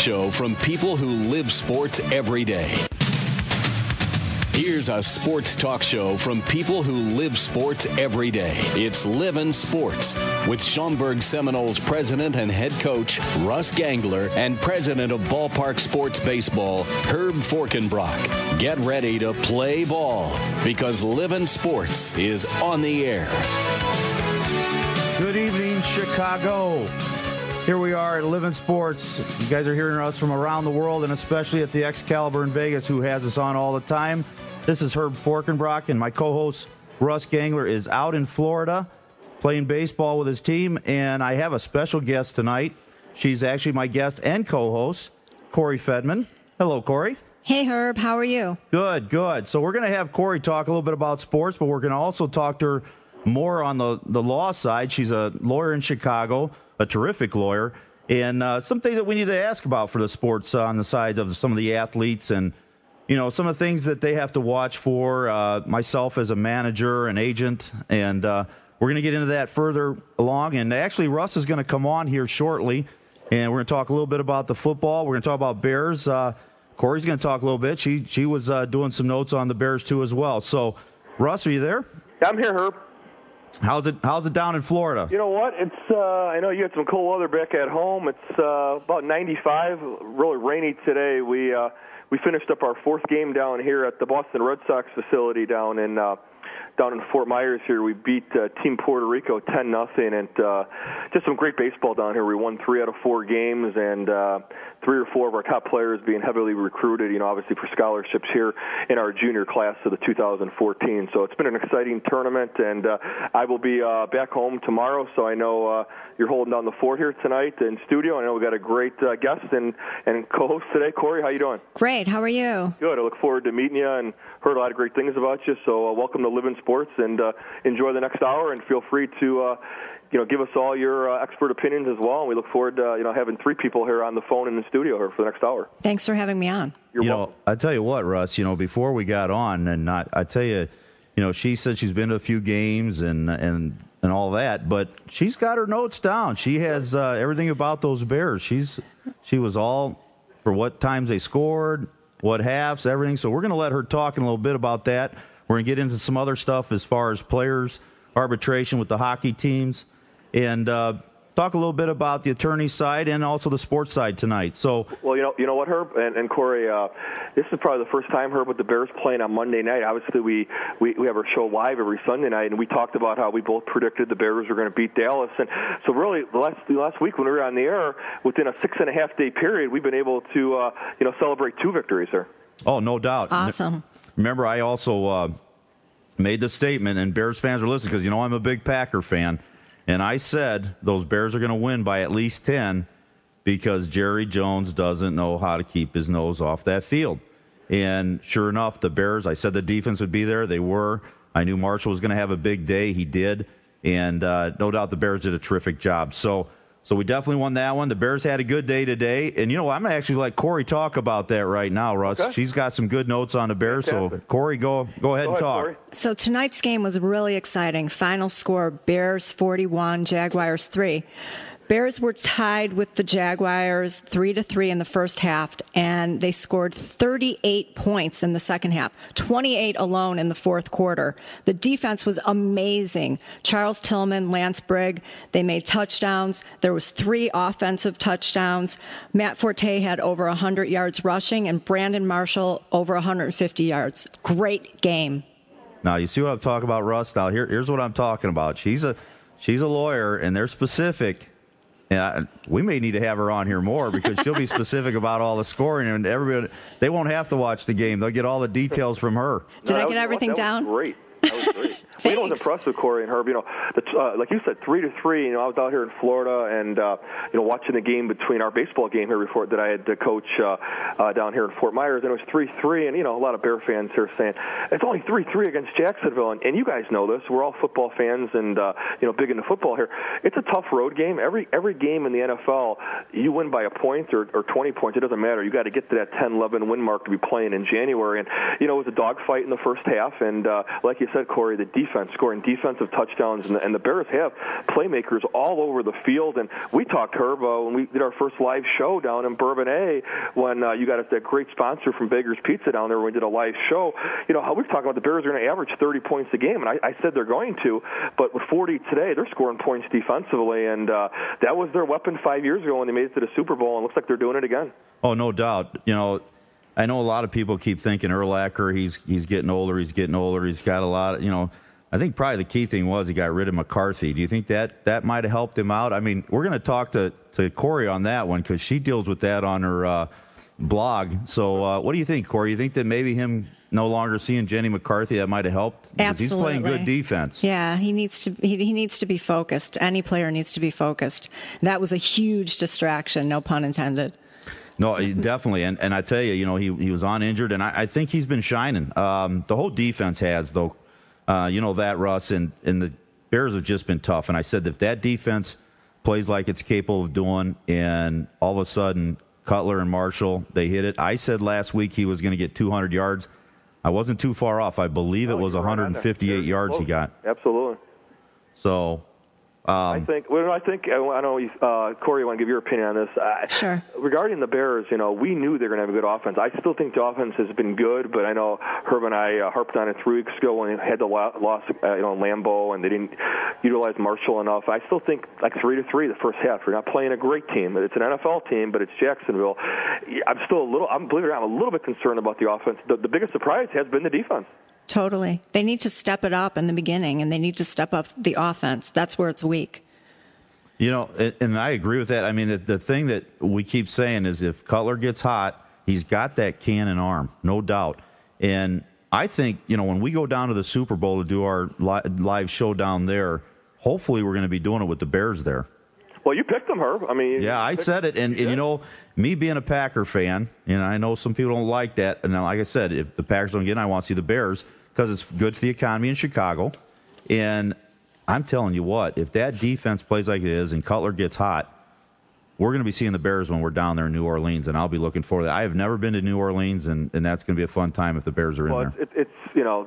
show from people who live sports every day. Here's a sports talk show from people who live sports every day. It's Livin Sports with Schaumburg Seminoles president and head coach Russ Gangler and president of Ballpark Sports Baseball, Herb Forkenbrock. Get ready to play ball because Livin Sports is on the air. Good evening, Chicago. Here we are at Livin Sports. You guys are hearing us from around the world and especially at the Excalibur in Vegas, who has us on all the time. This is Herb Forkenbrock, and my co-host Russ Gangler is out in Florida playing baseball with his team, and I have a special guest tonight. She's actually my guest and co-host, Corri Fetman. Hello, Corri. Hey, Herb. How are you? Good, good. So we're going to have Corri talk a little bit about sports, but we're going to also talk to her more on the law side. She's a lawyer in Chicago, a terrific lawyer, and some things that we need to ask about for the sports on the side of some of the athletes and some of the things that they have to watch for, myself as a manager and agent, and we're going to get into that further along. And actually, Russ is going to come on here shortly, and we're going to talk a little bit about the football. We're going to talk about Bears. Corri's going to talk a little bit. She was doing some notes on the Bears, too, as well. So, Russ, are you there? I'm here, Herb. How's it down in Florida? You know what? It's I know you had some cold weather back at home. It's about 95, really rainy today. We finished up our fourth game down here at the Boston Red Sox facility down in Fort Myers here. We beat Team Puerto Rico 10-0, and just some great baseball down here. We won 3 out of 4 games, and 3 or 4 of our top players being heavily recruited, obviously for scholarships here in our junior class of the 2014. So it's been an exciting tournament, and I will be back home tomorrow, so I know you're holding down the fort here tonight in studio. I know we got a great guest and co-host today. Corri, how you doing? Great. How are you? Good. I look forward to meeting you and heard a lot of great things about you. So welcome to Livin Sports, and enjoy the next hour. And feel free to give us all your expert opinions as well. And we look forward to having 3 people here on the phone in the studio here for the next hour. Thanks for having me on. You're welcome. I tell you what, Russ. Before we got on, and I tell you, she said she's been to a few games and all that, but she's got her notes down. She has everything about those Bears. She was all for what times they scored, what halves, everything. So we're going to let her talk in a little bit about that. We're going to get into some other stuff as far as players, arbitration with the hockey teams, and talk a little bit about the attorney side and also the sports side tonight. So, well, you know what, Herb and Corri, this is probably the first time, Herb, with the Bears playing on Monday night. Obviously, we have our show live every Sunday night, and we talked about how we both predicted the Bears were going to beat Dallas. And so, really, the last week when we were on the air, within a 6.5-day period, we've been able to celebrate 2 victories here. Oh, no doubt. Awesome. Remember, I also made the statement, and Bears fans are listening because I'm a big Packer fan. And I said those Bears are going to win by at least 10 because Jerry Jones doesn't know how to keep his nose off that field. And sure enough, the Bears, I said the defense would be there. They were. I knew Marshall was going to have a big day. He did. And no doubt the Bears did a terrific job. So we definitely won that one. The Bears had a good day today. And, I'm going to actually let Corri talk about that right now, Russ. Okay. She's got some good notes on the Bears. Fantastic. So, Corri, go ahead and talk. Corri. So tonight's game was really exciting. Final score, Bears 41, Jaguars 3. Bears were tied with the Jaguars 3-3 in the first half, and they scored 38 points in the second half, 28 alone in the fourth quarter. The defense was amazing. Charles Tillman, Lance Brigg, they made touchdowns. There was 3 offensive touchdowns. Matt Forte had over 100 yards rushing, and Brandon Marshall over 150 yards. Great game. Now, you see what I'm talking about, Russ? Now, here's what I'm talking about. She's a lawyer, and they're specific. And we may need to have her on here more because she'll be specific about all the scoring, and everybody, they won't have to watch the game. They'll get all the details from her. Did I get everything down? Great. That was great. I was impressed with Corri and Herb. Like you said, 3-3. I was out here in Florida and watching the game between our baseball game here before that I had to coach down here in Fort Myers, and it was 3-3. And a lot of Bear fans here saying it's only 3-3 against Jacksonville, and you guys know this. We're all football fans and big into football here. It's a tough road game. Every game in the NFL, you win by a point or 20 points. It doesn't matter. You got to get to that 10-11 win mark to be playing in January. And it was a dogfight in the first half, and like you said, Corri, the defense defense, scoring defensive touchdowns, and the Bears have playmakers all over the field. And we talked, Herb, when we did our first live show down in Bourbonnais, when you got that great sponsor from Baker's Pizza down there when we did a live show, how we were talking about the Bears are going to average 30 points a game, and I said they're going to, but with 40 today, they're scoring points defensively, and that was their weapon 5 years ago when they made it to the Super Bowl, and it looks like they're doing it again. Oh, no doubt. I know a lot of people keep thinking Urlacher, he's getting older, he's got a lot of, I think probably the key thing was he got rid of McCarthy. Do you think that might have helped him out? I mean, we're going to talk to Corri on that one because she deals with that on her blog. So what do you think, Corri? You think that maybe him no longer seeing Jenny McCarthy, that might have helped? Because Absolutely. he's playing good defense. Yeah, he needs to be focused. Any player needs to be focused. That was a huge distraction, no pun intended. No, definitely. And I tell you, he was on injured, and I think he's been shining. The whole defense has, though. That, Russ, and the Bears have just been tough. And I said if that defense plays like it's capable of doing, and all of a sudden Cutler and Marshall, they hit it. I said last week he was going to get 200 yards. I wasn't too far off. I believe it was 158 yards he got. Absolutely. So I think. I know, Corri, you want to give your opinion on this? Sure. Regarding the Bears, we knew they were going to have a good offense. I still think the offense has been good, but I know Herb and I harped on it 3 weeks ago when they had the loss, in Lambeau, and they didn't utilize Marshall enough. I still think like 3-3 the first half. We're not playing a great team. It's an NFL team, but it's Jacksonville. Believe it or not, I'm a little bit concerned about the offense. The biggest surprise has been the defense. Totally. They need to step it up in the beginning, and they need to step up the offense. That's where it's weak. And I agree with that. I mean, the thing that we keep saying is if Cutler gets hot, he's got that cannon arm, no doubt. And I think, when we go down to the Super Bowl to do our live show down there, hopefully we're going to be doing it with the Bears there. Well, you picked them, Herb. I mean, yeah, I said it, and me being a Packer fan, I know some people don't like that. And like I said, if the Packers don't get in, I want to see the Bears because it's good for the economy in Chicago. And I'm telling you what, if that defense plays like it is and Cutler gets hot, we're going to be seeing the Bears when we're down there in New Orleans, and I'll be looking forward to that. I have never been to New Orleans, and that's going to be a fun time if the Bears are in there. It's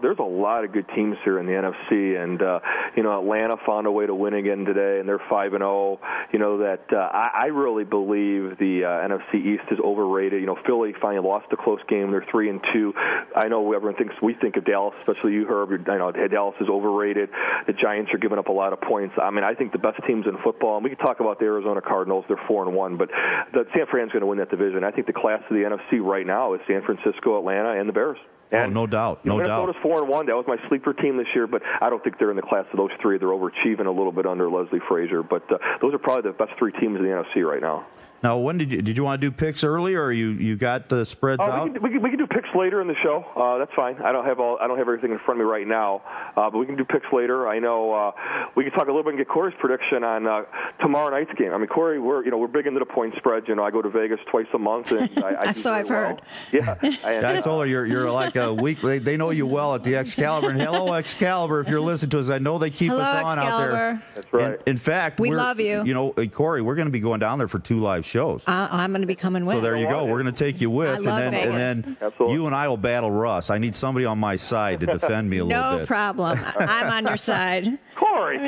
there's a lot of good teams here in the NFC, and Atlanta found a way to win again today, and they're 5-0. I really believe the NFC East is overrated. Philly finally lost a close game. They're 3-2. I know everyone thinks we think of Dallas, especially you, Herb. Dallas is overrated. The Giants are giving up a lot of points. I mean, I think the best teams in football, and we can talk about the Arizona Cardinals. They're 4-1, but the San Fran's going to win that division. I think the class of the NFC right now is San Francisco, Atlanta, and the Bears. And, no doubt. Minnesota's 4-1. That was my sleeper team this year, but I don't think they're in the class of those three. They're overachieving a little bit under Leslie Frazier, but those are probably the best 3 teams in the NFC right now. Now, when did you want to do picks early, or you got the spreads out? We can do picks later in the show. That's fine. I don't have everything in front of me right now, but we can do picks later. I know we can talk a little bit and get Corri's prediction on tomorrow night's game. I mean, Corri, we're big into the point spread. I go to Vegas twice a month, and I so I've heard. Yeah, I told her you're like a week. They know you well at the Excalibur, and hello Excalibur, if you're listening to us, I know they keep us on Excalibur. out there. That's right. In fact, we love you. Corri, we're going to be going down there for 2 live shows. I'm going to be coming with. So there you go. We're going to take you with, and then you and I will battle Russ. I need somebody on my side to defend me a little bit. No problem. I'm on your side. Corri.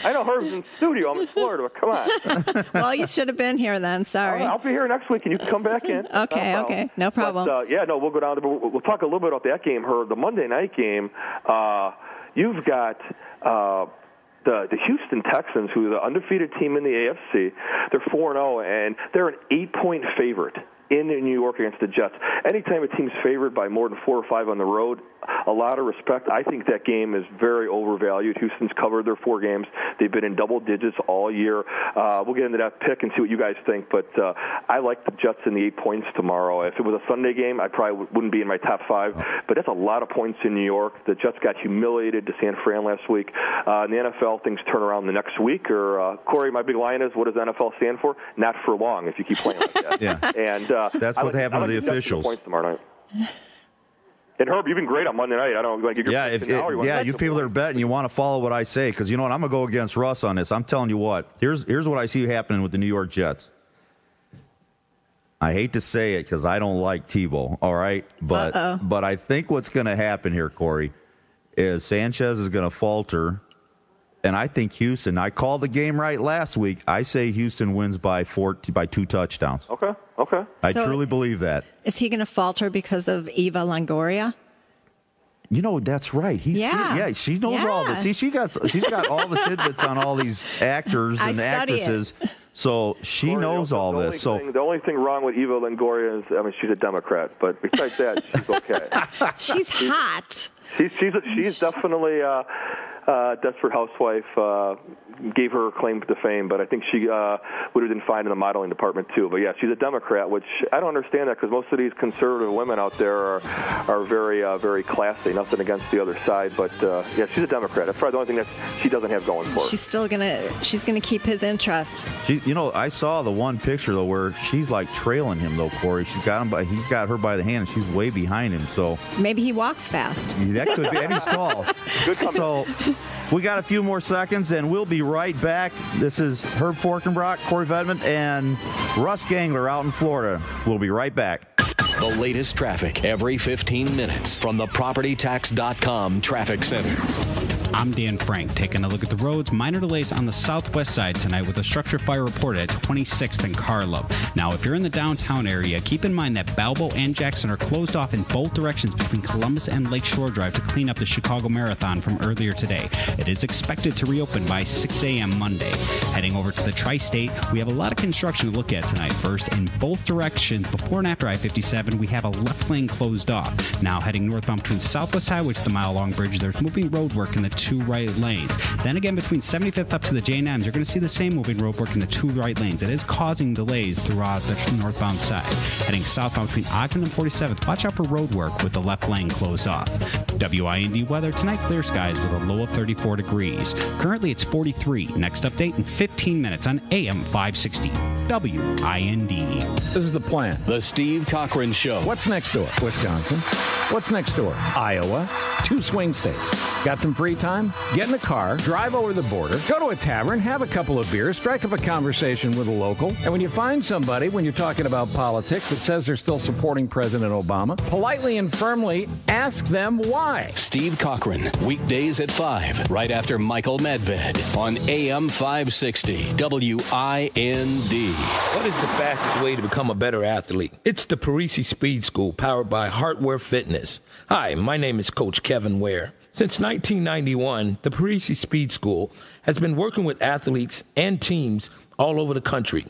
I know Herb's in studio. I'm in Florida. But come on. Well, you should have been here then. Sorry. I'll be here next week, and you can come back in. Okay. No problem. But, we'll go down there. But we'll talk a little bit about that game, Herb. The Monday night game, you've got the Houston Texans, who are the undefeated team in the AFC. They're 4-0, and they're an 8-point favorite in New York against the Jets. Anytime a team's favored by more than 4 or 5 on the road, a lot of respect. I think that game is very overvalued. Houston's covered their 4 games. They've been in double digits all year. We'll get into that pick and see what you guys think, but I like the Jets in the 8 points tomorrow. If it was a Sunday game, I probably wouldn't be in my top 5, but that's a lot of points in New York. The Jets got humiliated to San Fran last week. In the NFL, things turn around the next week, or Corri, my big line is, what does NFL stand for? Not for long, if you keep playing like that. Yeah. And that's what happened to the officials. Points tomorrow night. And Herb, you've been great on Monday night. I don't want to give your you people that are betting, you want to follow what I say, because you know what, I'm going to go against Russ on this. I'm telling you what. Here's what I see happening with the New York Jets. I hate to say it because I don't like Tebow, all right? But I think what's going to happen here, Corri, is Sanchez is going to falter. And I think Houston, I called the game right last week. I say Houston wins by 2 touchdowns. Okay. I truly believe that. Is he going to falter because of Eva Longoria? You know, that's right. She knows all this. See, she's got all the tidbits on all these actors and actresses. So she knows all this. The only thing wrong with Eva Longoria is, she's a Democrat. But besides that, she's okay. She's hot. She's definitely Desperate Housewife gave her claim to fame, but I think she would have been fine in the modeling department too. But yeah, she's a Democrat, which I don't understand that because most of these conservative women out there are very very classy. Nothing against the other side, but yeah, she's a Democrat. That's probably the only thing that she doesn't have going for her. She's gonna keep his interest. I saw the one picture though where she's like trailing him though, Corey. He's got her by the hand, and she's way behind him. So maybe he walks fast. That could be, and he's tall. Good comment. So we got a few more seconds, and we'll be right back. This is Herb Forkenbrock, Corri Fetman, and Russ Gangler out in Florida. We'll be right back. The latest traffic every 15 minutes from the PropertyTax.com Traffic Center. I'm Dan Frank, taking a look at the roads. Minor delays on the southwest side tonight with a structure fire reported at 26th and Carlo. Now, if you're in the downtown area, keep in mind that Balbo and Jackson are closed off in both directions between Columbus and Lakeshore Drive to clean up the Chicago Marathon from earlier today. It is expected to reopen by 6 a.m. Monday. Heading over to the Tri-State, we have a lot of construction to look at tonight. First, in both directions, before and after I-57, we have a left lane closed off. Now, heading northbound between Southwest Highway to the Mile-Long Bridge, there's moving road work in the 2 right lanes. Then again, between 75th up to the J&Ms, you're going to see the same moving road work in the 2 right lanes. It is causing delays throughout the northbound side. Heading southbound between Ogden and 47th, watch out for road work with the left lane closed off. WIND weather tonight, clear skies with a low of 34 degrees. Currently, it's 43. Next update in 15 minutes on AM 560. WIND. This is the plan. The Steve Cochran Show. What's next door? Wisconsin. What's next door? Iowa. 2 swing states. Got some free time? Get in a car, drive over the border, go to a tavern, have a couple of beers, strike up a conversation with a local, and when you find somebody, when you're talking about politics, that says they're still supporting President Obama, politely and firmly ask them why. Steve Cochran, weekdays at 5, right after Michael Medved on AM 560 WIND. What is the fastest way to become a better athlete? It's the Parisi Speed School, powered by Heartware Fitness. Hi, my name is Coach Kevin Ware. Since 1991, the Parisi Speed School has been working with athletes and teams all over the country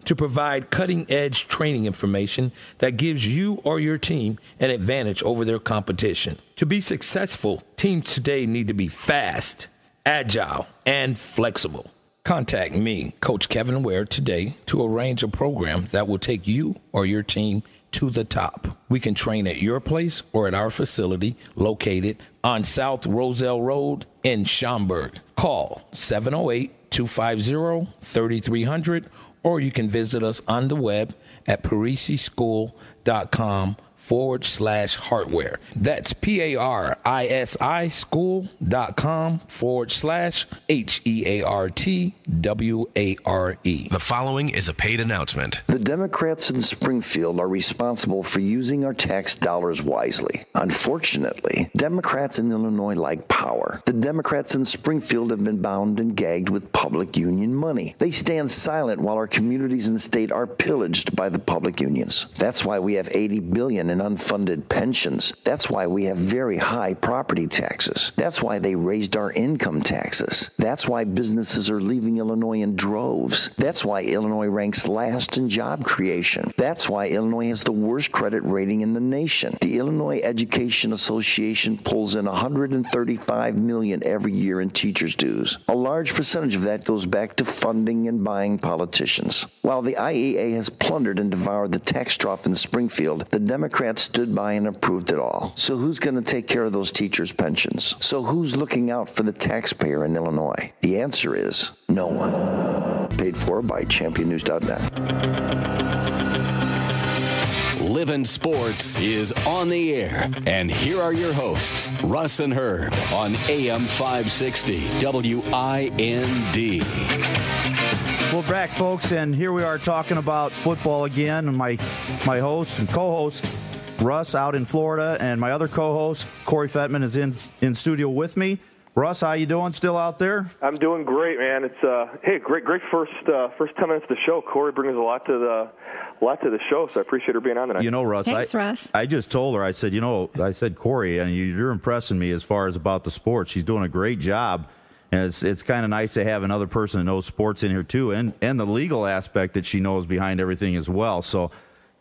to provide cutting-edge training information that gives you or your team an advantage over their competition. To be successful, teams today need to be fast, agile, and flexible. Contact me, Coach Kevin Ware, today to arrange a program that will take you or your team to the top. We can train at your place or at our facility located on South Roselle Road in Schaumburg. Call 708-250-3300, or you can visit us on the web at parisischool.com/hardware. That's PARISI school.com/HEARTWARE. The following is a paid announcement. The Democrats in Springfield are responsible for using our tax dollars wisely. Unfortunately, Democrats in Illinois like power. The Democrats in Springfield have been bound and gagged with public union money. They stand silent while our communities in the state are pillaged by the public unions. That's why we have $80 billion in unfunded pensions. That's why we have very high property taxes. That's why they raised our income taxes. That's why businesses are leaving Illinois in droves. That's why Illinois ranks last in job creation. That's why Illinois has the worst credit rating in the nation. The Illinois Education Association pulls in $135 million every year in teachers' dues. A large percentage of that goes back to funding and buying politicians. While the IEA has plundered and devoured the tax trough in Springfield, the Democrats stood by and approved it all. So who's going to take care of those teachers' pensions? So who's looking out for the taxpayer in Illinois? The answer is no one. Paid for by ChampionNews.net. Livin Sports is on the air. And here are your hosts, Russ and Herb, on AM 560 WIND. We're back, folks, and here we are talking about football again. And my host and co-host, Russ out in Florida, and my other co-host, Corri Fetman, is in studio with me. Russ, how you doing? Still out there? I'm doing great, man. It's great first 10 minutes of the show. Corri brings a lot to the show, so I appreciate her being on tonight. You know, Russ, Thanks, Russ. I just told her, I said, Corri, and you're impressing me as far as about the sports. She's doing a great job, and it's kind of nice to have another person that knows sports in here too, and the legal aspect that she knows behind everything as well. So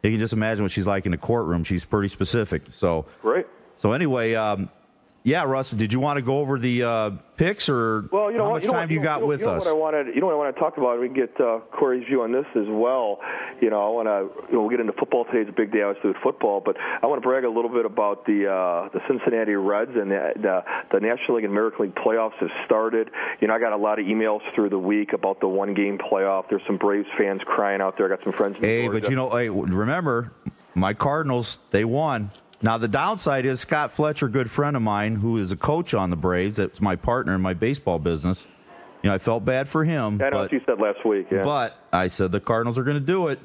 you can just imagine what she's like in the courtroom. She's pretty specific. So great. So anyway. Yeah, Russ, did you want to go over the picks, or how much time you got with us? What I want to talk about. We can get Corri's view on this as well. I want to. We'll get into football today. It's a big day, obviously, with football. But I want to brag a little bit about the Cincinnati Reds, and the National League and American League playoffs have started. I got a lot of emails through the week about the one-game playoff. There's some Braves fans crying out there. I got some friends. But remember, my Cardinals, they won. Now, the downside is Scott Fletcher, a good friend of mine, who is a coach on the Braves. That's my partner in my baseball business. I felt bad for him. I know what you said last week. Yeah. But I said the Cardinals are going to do it.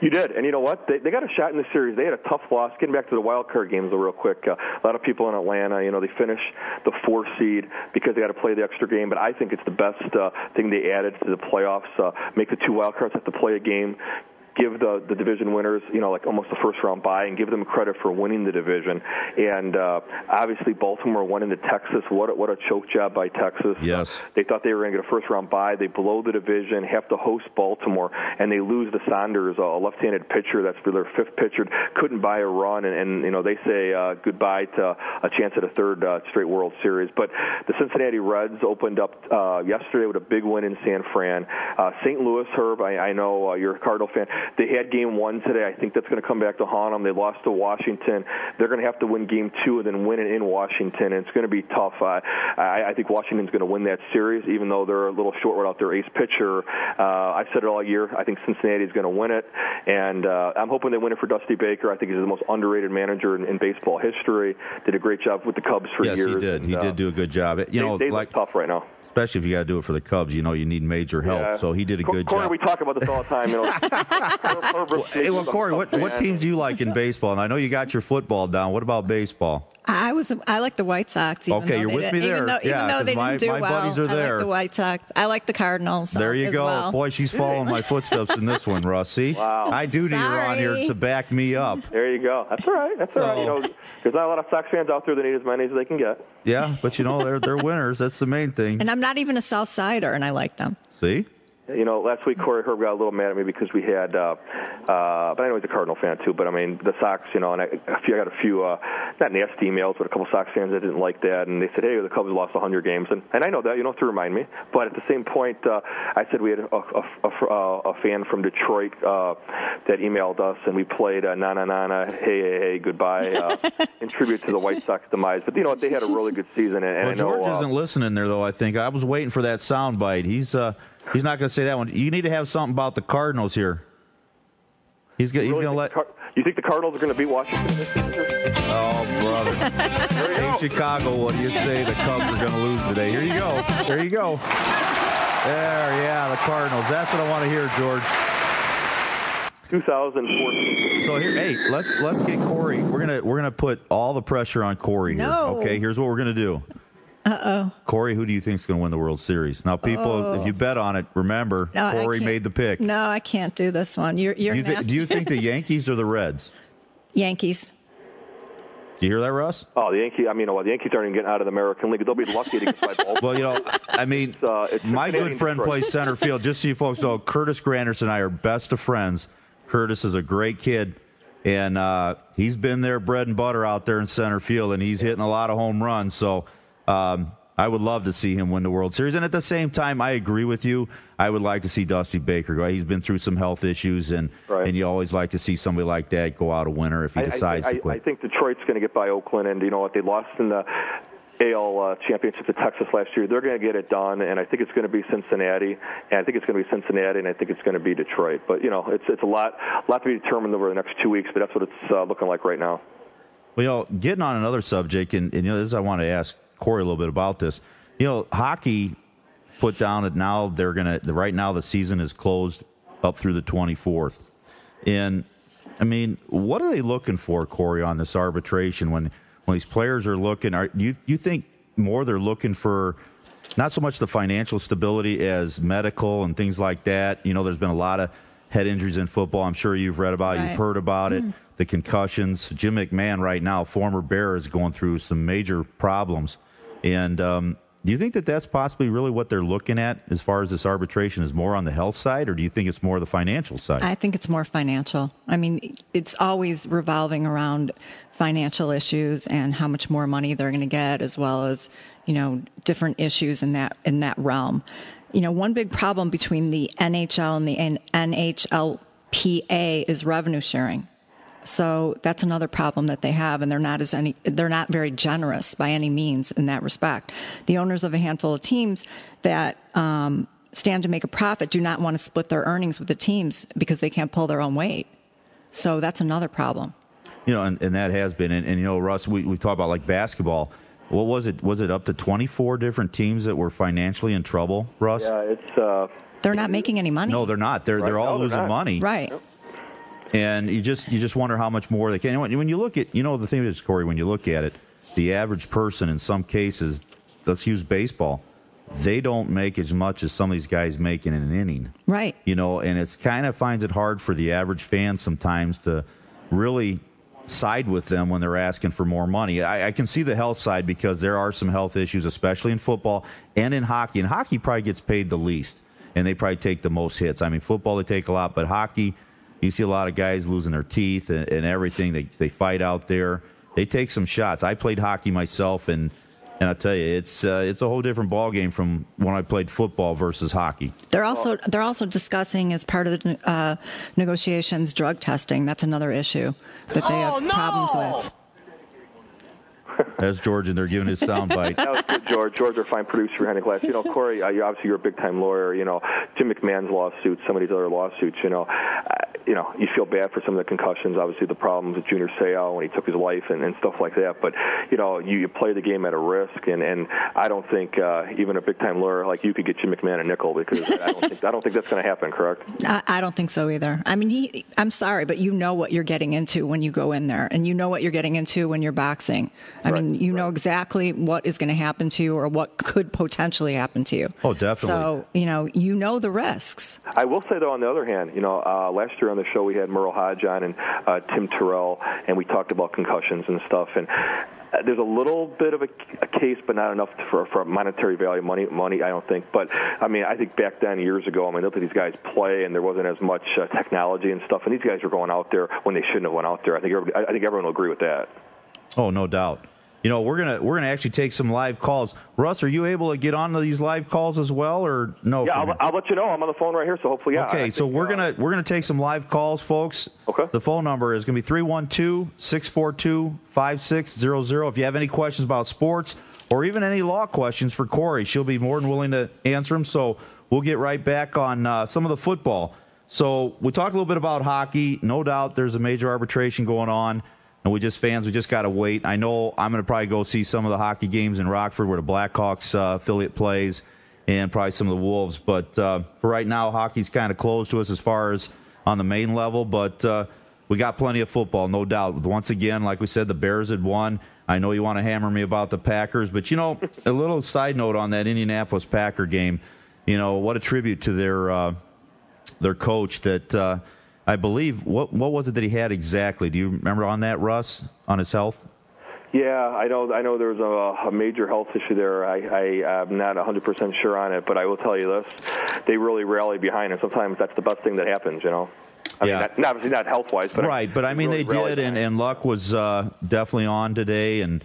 You did, and you know what? They got a shot in the series. They had a tough loss. Getting back to the wild card games real quick, a lot of people in Atlanta, they finished the 4th seed because they got to play the extra game. But I think it's the best thing they added to the playoffs. Make the 2 wild cards have to play a game. Give the division winners, like almost a first-round bye, and give them credit for winning the division. And obviously, Baltimore went into Texas. What a choke job by Texas. Yes. They thought they were going to get a first-round bye. They blow the division, have to host Baltimore, and they lose to Saunders, a left-handed pitcher. That's for their 5th pitcher. Couldn't buy a run, and they say goodbye to a chance at a 3rd straight World Series. But the Cincinnati Reds opened up yesterday with a big win in San Fran. St. Louis, Herb, I know you're a Cardinal fan. They had game 1 today. I think that's going to come back to haunt them. They lost to Washington. They're going to have to win game 2 and then win it in Washington, and it's going to be tough. I think Washington's going to win that series, even though they're a little short without their ace pitcher. I've said it all year. I think Cincinnati's going to win it, and I'm hoping they win it for Dusty Baker. I think he's the most underrated manager in baseball history. Did a great job with the Cubs for years. Yes, he did. He did do a good job. They look tough right now. Especially if you got to do it for the Cubs, you need major help. Yeah. So he did a good job. We talk about this all the time. Corri, what teams do you like in baseball? And I know you got your football down. What about baseball? I like the White Sox. Okay, you're with me there. Even though they didn't do well, my buddies are there. I like the White Sox. I like the Cardinals. There you go. Well. Boy, she's following my footsteps in this one, Russ. See? Wow. I do need her on here to back me up. There you go. That's all right. That's all right. There's not a lot of Sox fans out there that need as many as they can get. Yeah, but they're winners. That's the main thing. And I'm not even a South Sider, and I like them. See? Last week Corri Herb got a little mad at me because we had, but I know he's a Cardinal fan too. But I mean, the Sox, and I got a few not nasty emails, but a couple Sox fans that didn't like that, and they said, "Hey, the Cubs lost 100 games," and I know that you don't have to remind me. But at the same point, I said we had a fan from Detroit that emailed us, and we played "Na Na Na Na, Hey Hey Hey Goodbye" in tribute to the White Sox demise. But they had a really good season, and I know George isn't listening there though. I think I was waiting for that sound bite. He's not going to say that one. You need to have something about the Cardinals here. He's going to let. You think the Cardinals are going to beat Washington this year? Oh, brother. Hey, Chicago, what do you say? The Cubs are going to lose today. Here you go. There you go. The Cardinals. That's what I want to hear, George. 2014. So here, hey, let's get Corri. We're gonna put all the pressure on Corri here. No. Okay, here's what we're gonna do. Corri, who do you think is going to win the World Series? Now, people, if you bet on it, remember, Corri made the pick. No, I can't do this one. You're do you think the Yankees or the Reds? Yankees. Do you hear that, Russ? Oh, the Yankees. The Yankees aren't even getting out of the American League. They'll be lucky to get by Baltimore. Well, my good friend plays center field. Just so you folks know, Curtis Granderson and I are best of friends. Curtis is a great kid, and he's been there bread and butter out there in center field, and he's hitting a lot of home runs. So I would love to see him win the World Series. And at the same time, I agree with you. I would like to see Dusty Baker go. He's been through some health issues, and you always like to see somebody like that go out a winner if he decides to quit. I think Detroit's going to get by Oakland, and you know what? They lost in the AL championship to Texas last year. They're going to get it done, and I think it's going to be Cincinnati, and I think it's going to be Cincinnati, and I think it's going to be Detroit. But, you know, it's a lot to be determined over the next 2 weeks, but that's what it's looking like right now. Well, you know, getting on another subject, and you know, this I want to ask Corri a little bit about this. You know, hockey put down that now they're going to, right now the season is closed up through the 24th. And I mean, what are they looking for, Corey, on this arbitration when these players are looking? Do you think more they're looking for not so much the financial stability as medical and things like that? You know, there's been a lot of head injuries in football. I'm sure you've read about it. Right. You've heard about it. The concussions. Jim McMahon right now, former Bear, is going through some major problems. And do you think that that's possibly really what they're looking at as far as this arbitration is more on the health side, or do you think it's more the financial side? I think it's more financial. I mean, it's always revolving around financial issues and how much more money they're going to get, as well as, you know, different issues in that realm. You know, one big problem between the NHL and the NHLPA is revenue sharing. So that's another problem that they have, and they're not very generous by any means in that respect. The owners of a handful of teams that stand to make a profit do not want to split their earnings with the teams because they can't pull their own weight. So that's another problem. You know, and that has been, and you know, Russ, we talk about like basketball. What was it? Was it up to 24 different teams that were financially in trouble, Russ? Yeah, it's. They're not making any money. No, they're not. They're all losing money. Right. Yep. And you just wonder how much more they can. When you look at, you know, the thing is, Corey, when you look at it, the average person in some cases, let's use baseball, they don't make as much as some of these guys make in an inning. Right. You know, and it's kind of finds it hard for the average fan sometimes to really side with them when they're asking for more money. I can see the health side because there are some health issues, especially in football and in hockey. And hockey probably gets paid the least, and they probably take the most hits. I mean, football, they take a lot, but hockey, you see a lot of guys losing their teeth and everything. They fight out there. They take some shots. I played hockey myself, and I tell you, it's a whole different ballgame from when I played football versus hockey. They're also discussing as part of the negotiations drug testing. That's another issue that they have problems with. That's George, and they're giving his soundbite. That was good, George. George, our fine producer behind the glass. You know, Corey, you're a big-time lawyer. You know, Jim McMahon's lawsuits, some of these other lawsuits, you know, you feel bad for some of the concussions, obviously the problems with Junior Seau when he took his life and stuff like that. But, you know, you play the game at a risk, and I don't think even a big-time lawyer like you could get Jim McMahon a nickel because I don't think that's going to happen, correct? I don't think so either. I mean, I'm sorry, but you know what you're getting into when you go in there, and you know what you're getting into when you're boxing. I mean, you know exactly what is going to happen to you or what could potentially happen to you. Oh, definitely. So, you know the risks. I will say, though, on the other hand, last year on the show we had Merle Hodge on and Tim Terrell, and we talked about concussions and stuff. And there's a little bit of a case, but not enough for monetary value, money. I don't think. But I mean, I think back then, years ago, I mean, look at these guys play, and there wasn't as much technology and stuff. And these guys were going out there when they shouldn't have went out there. I think everyone will agree with that. Oh, no doubt. You know, we're gonna actually take some live calls. Russ, are you able to get on these live calls as well, or no? Yeah, I'll let you know. I'm on the phone right here, so hopefully, yeah. Okay, so we're gonna take some live calls, folks. Okay. The phone number is gonna be 312-642-5600. If you have any questions about sports or even any law questions for Corey, she'll be more than willing to answer them. So we'll get right back on some of the football. So we talked a little bit about hockey. No doubt, there's a major arbitration going on. And we just got to wait. I know I'm going to probably go see some of the hockey games in Rockford where the Blackhawks affiliate plays and probably some of the Wolves. But for right now, hockey's kind of closed to us as far as on the main level. But we got plenty of football, no doubt. Once again, like we said, the Bears had won. I know you want to hammer me about the Packers. But, a little side note on that Indianapolis Packer game, what a tribute to their coach that I believe, what was it that he had exactly? Do you remember on that, Russ, on his health? Yeah, I know there was a major health issue there. I'm not 100% sure on it, but I will tell you this. They really rally behind him. Sometimes that's the best thing that happens, I mean, obviously not health-wise. But right, but I mean, really they did, and Luck was definitely on today, and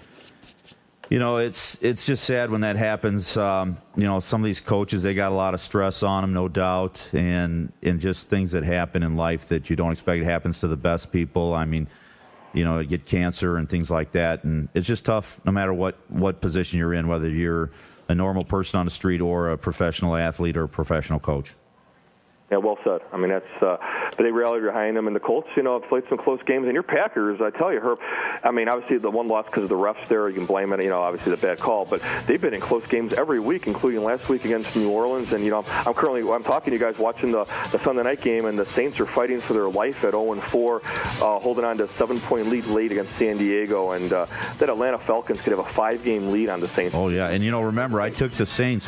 it's just sad when that happens. Some of these coaches, they got a lot of stress on them, no doubt, and just things that happen in life that you don't expect happens to the best people. I mean, get cancer and things like that, and it's just tough no matter what position you're in, whether you're a normal person on the street or a professional athlete or a professional coach. Yeah, well said. I mean, that's they rallied behind them, and the Colts, have played some close games. And your Packers, I tell you, Herb, I mean, obviously the one loss because of the refs there, you can blame it, obviously the bad call, but they've been in close games every week, including last week against New Orleans. And, I'm talking to you guys watching the Sunday night game, and the Saints are fighting for their life at 0-4, holding on to a 7-point lead late against San Diego, and that Atlanta Falcons could have a 5-game lead on the Saints. Oh, yeah, and, remember, I took the Saints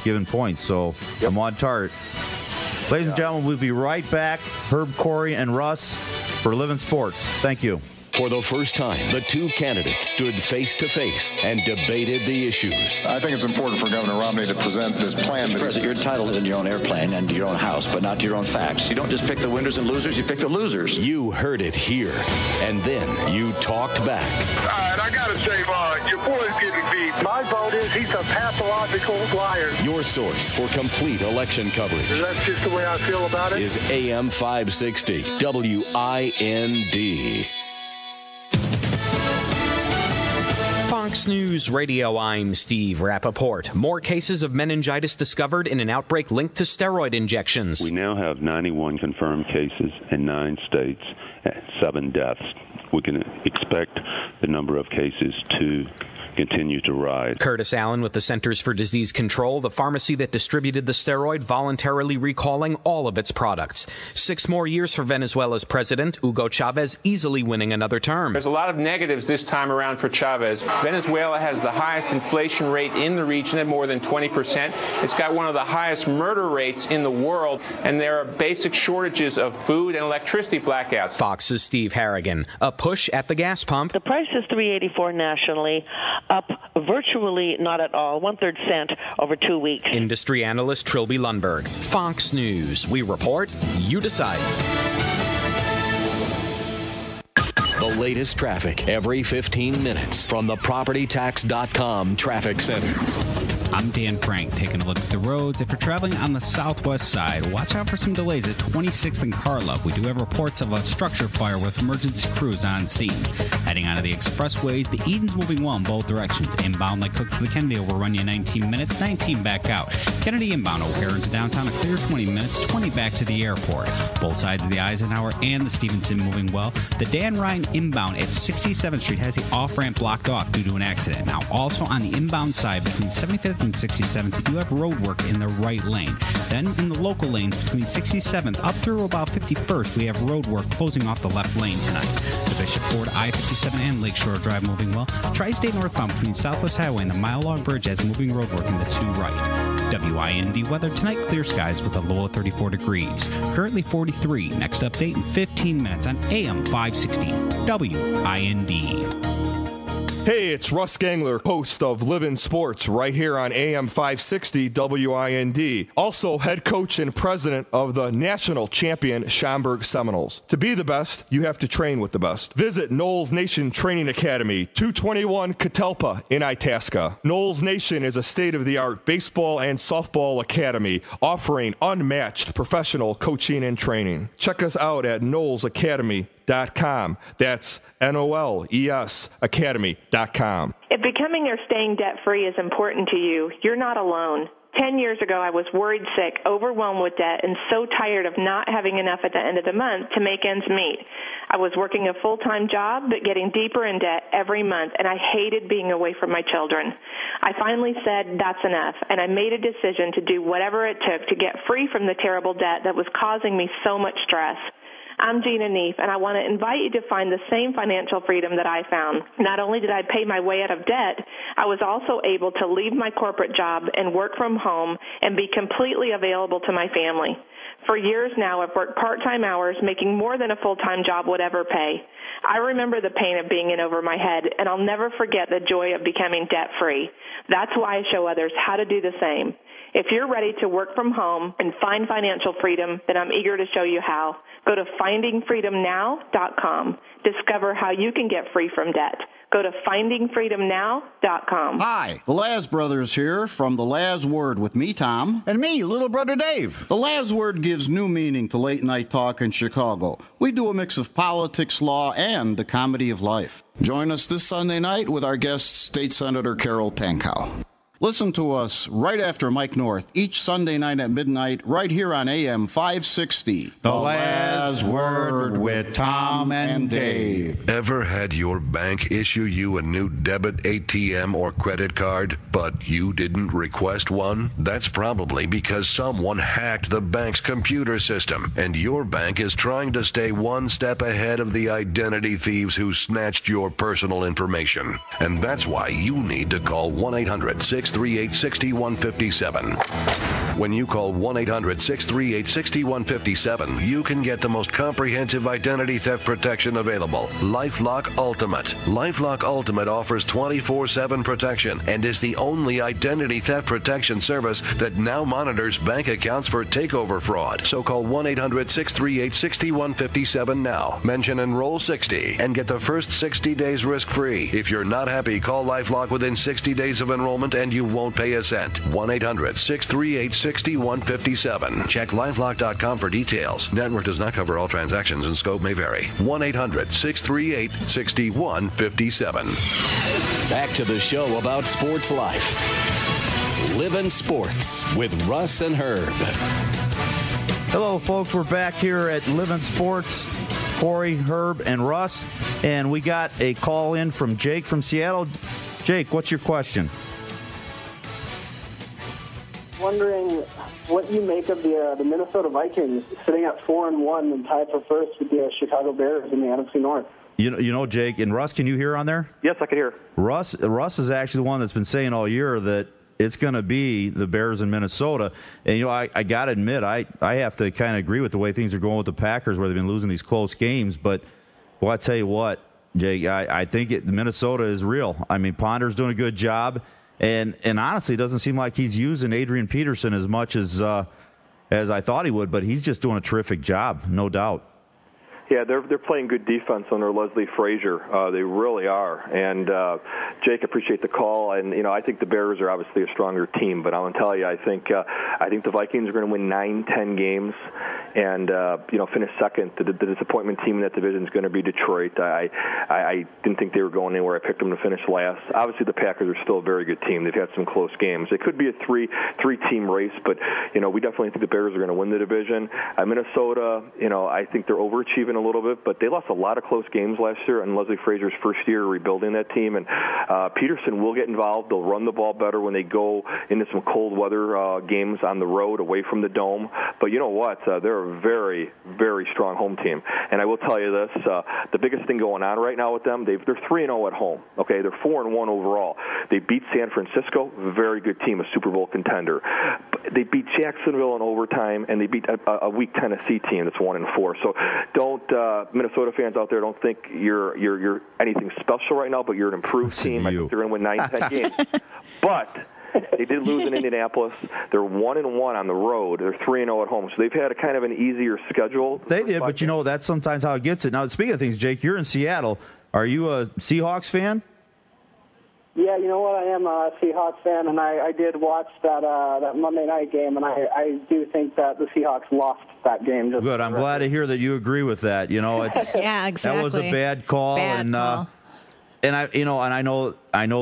giving points, so yep. I'm on target. Ladies and gentlemen, we'll be right back. Herb, Corey, and Russ for Livin Sports. Thank you. For the first time, the two candidates stood face-to-face and debated the issues. I think it's important for Governor Romney to present this plan. Mr. President, you're entitled in your own airplane and to your own house, but not to your own facts. You don't just pick the winners and losers, you pick the losers. You heard it here, and then you talked back. And I got to say, your boy's getting beat. My vote is he's a pathological liar. Your source for complete election coverage. That's just the way I feel about it. Is AM 560 WIND. Fox News Radio, I'm Steve Rappaport. More cases of meningitis discovered in an outbreak linked to steroid injections. We now have 91 confirmed cases in 9 states and 7 deaths. We can expect the number of cases to continue to rise. Curtis Allen with the Centers for Disease Control, the pharmacy that distributed the steroid, voluntarily recalling all of its products. 6 more years for Venezuela's president, Hugo Chavez, easily winning another term. There's a lot of negatives this time around for Chavez. Venezuela has the highest inflation rate in the region at more than 20%. It's got one of the highest murder rates in the world, and there are basic shortages of food and electricity blackouts. Fox's Steve Harrigan. A push at the gas pump. The price is $3.84 nationally, up virtually not at all, 1/3 cent over 2 weeks. Industry analyst Trilby Lundberg. Fox News. We report, you decide. The latest traffic every 15 minutes from the PropertyTax.com Traffic Center. I'm Dan Frank, taking a look at the roads. If you're traveling on the southwest side, watch out for some delays at 26th and Carlup. We do have reports of a structure fire with emergency crews on scene. Heading onto the expressways, the Eden's moving well in both directions. Inbound like Cook to the Kennedy will run you 19 minutes, 19 back out. Kennedy inbound O'Hare into downtown, a clear 20 minutes, 20 back to the airport. Both sides of the Eisenhower and the Stevenson moving well. The Dan Ryan inbound at 67th Street has the off-ramp blocked off due to an accident. Now, also on the inbound side between 75th and 67th, we do have road work in the right lane. Then in the local lanes between 67th up through about 51st, we have road work closing off the left lane tonight. The Bishop Ford I-57 and Lakeshore Drive moving well. Tri-State northbound between Southwest Highway and the Mile Long Bridge has moving road work in the 2 right. WIND weather tonight, clear skies with a low of 34 degrees. Currently 43. Next update in 15 minutes on AM 560 WIND. Hey, it's Russ Gangler, host of Livin Sports, right here on AM 560 WIND. Also, head coach and president of the national champion Schaumburg Seminoles. To be the best, you have to train with the best. Visit Knowles Nation Training Academy, 221 Catalpa in Itasca. Knowles Nation is a state-of-the-art baseball and softball academy offering unmatched professional coaching and training. Check us out at knowlesacademy.com. That's NOLES Academy.com. If becoming or staying debt-free is important to you, you're not alone. 10 years ago, I was worried sick, overwhelmed with debt, and so tired of not having enough at the end of the month to make ends meet. I was working a full-time job, but getting deeper in debt every month, and I hated being away from my children. I finally said, that's enough, and I made a decision to do whatever it took to get free from the terrible debt that was causing me so much stress. I'm Gina Neef, and I want to invite you to find the same financial freedom that I found. Not only did I pay my way out of debt, I was also able to leave my corporate job and work from home and be completely available to my family. For years now, I've worked part-time hours, making more than a full-time job would ever pay. I remember the pain of being in over my head, and I'll never forget the joy of becoming debt-free. That's why I show others how to do the same. If you're ready to work from home and find financial freedom, then I'm eager to show you how. Go to findingfreedomnow.com. Discover how you can get free from debt. Go to findingfreedomnow.com. Hi, the Laz Brothers here from the Laz Word with me, Tom. And me, little brother Dave. The Laz Word gives new meaning to late night talk in Chicago. We do a mix of politics, law, and the comedy of life. Join us this Sunday night with our guest, State Senator Carol Pankow. Listen to us right after Mike North each Sunday night at midnight right here on AM 560. The Last Word with Tom and Dave. Ever had your bank issue you a new debit, ATM, or credit card, but you didn't request one? That's probably because someone hacked the bank's computer system, and your bank is trying to stay one step ahead of the identity thieves who snatched your personal information. And that's why you need to call 1-800-638-6157. When you call 1-800-638-6157, you can get the most comprehensive identity theft protection available, LifeLock Ultimate. LifeLock Ultimate offers 24/7 protection and is the only identity theft protection service that now monitors bank accounts for takeover fraud. So call 1-800-638-6157 now. Mention Enroll 60 and get the first 60 days risk-free. If you're not happy, call LifeLock within 60 days of enrollment and you won't pay a cent. 1-800-638-6157. Check lifelock.com for details. Network does not cover all transactions and scope may vary. 1-800-638-6157. Back to the show about sports life. Livin' Sports with Russ and Herb. Hello, folks. We're back here at Livin' Sports. Corey, Herb, and Russ. And we got a call in from Jake from Seattle. Jake, what's your question? Wondering what you make of the Minnesota Vikings sitting at 4-1 and tied for first with the Chicago Bears in the NFC North. You know, Jake, and Russ, can you hear on there? Yes, I can hear. Russ is actually the one that's been saying all year that it's going to be the Bears in Minnesota. And, you know, I got to admit, I have to kind of agree with the way things are going with the Packers, where they've been losing these close games. But, well, I tell you what, Jake, I think Minnesota is real. I mean, Ponder's doing a good job. And honestly, it doesn't seem like he's using Adrian Peterson as much as I thought he would, but he's just doing a terrific job, no doubt. Yeah, they're playing good defense under Leslie Frazier. They really are. And Jake, appreciate the call. And you know, I think the Bears are obviously a stronger team, but I'm gonna tell you, I think the Vikings are going to win 9-10 games, and finish second. The disappointment team in that division is going to be Detroit. I didn't think they were going anywhere. I picked them to finish last. Obviously, the Packers are still a very good team. They've had some close games. It could be a three-team race, but you know, we definitely think the Bears are going to win the division. Minnesota, I think they're overachieving a little bit, but they lost a lot of close games last year in Leslie Frazier's first year rebuilding that team. And Peterson will get involved. They'll run the ball better when they go into some cold weather games on the road away from the dome. But you know what? They're a very, very strong home team. And I will tell you this, the biggest thing going on right now with them, they're 3-0 at home. Okay, they're 4-1 overall. They beat San Francisco, very good team, a Super Bowl contender. They beat Jacksonville in overtime, and they beat a weak Tennessee team that's 1-4. So don't Minnesota fans out there, don't think you're anything special right now, but you're an improved team. I think they're going to win 9-10 games. But they did lose in Indianapolis. They're 1-1 on the road. They're 3-0 at home. So they've had a kind of an easier schedule. They did, but that's sometimes how it gets it. Now, speaking of things, Jake, you're in Seattle. Are you a Seahawks fan? Yeah, you know what? I am a Seahawks fan, and I did watch that Monday night game, and I do think that the Seahawks lost that game. Good. I'm glad to hear that you agree with that. It's yeah, exactly. That was a bad call, and I know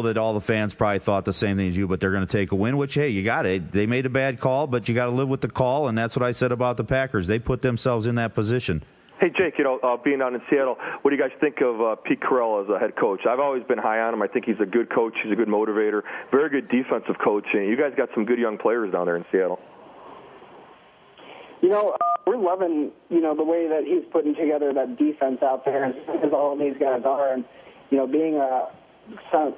that all the fans probably thought the same thing as you, but they're going to take a win. Which, hey, you got it. They made a bad call, but you got to live with the call, and that's what I said about the Packers. They put themselves in that position. Hey, Jake, being down in Seattle, what do you guys think of Pete Carroll as a head coach? I've always been high on him. I think he's a good coach. He's a good motivator, very good defensive coach, and you guys got some good young players down there in Seattle. We're loving, the way that he's putting together that defense out there, as all of these guys are. And, being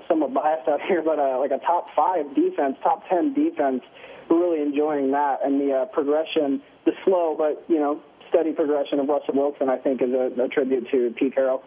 somewhat biased out here, but like a top 5 defense, top 10 defense, we're really enjoying that. And the progression, the slow but, steady progression of Russell Wilson, I think, is a tribute to Pete Carroll.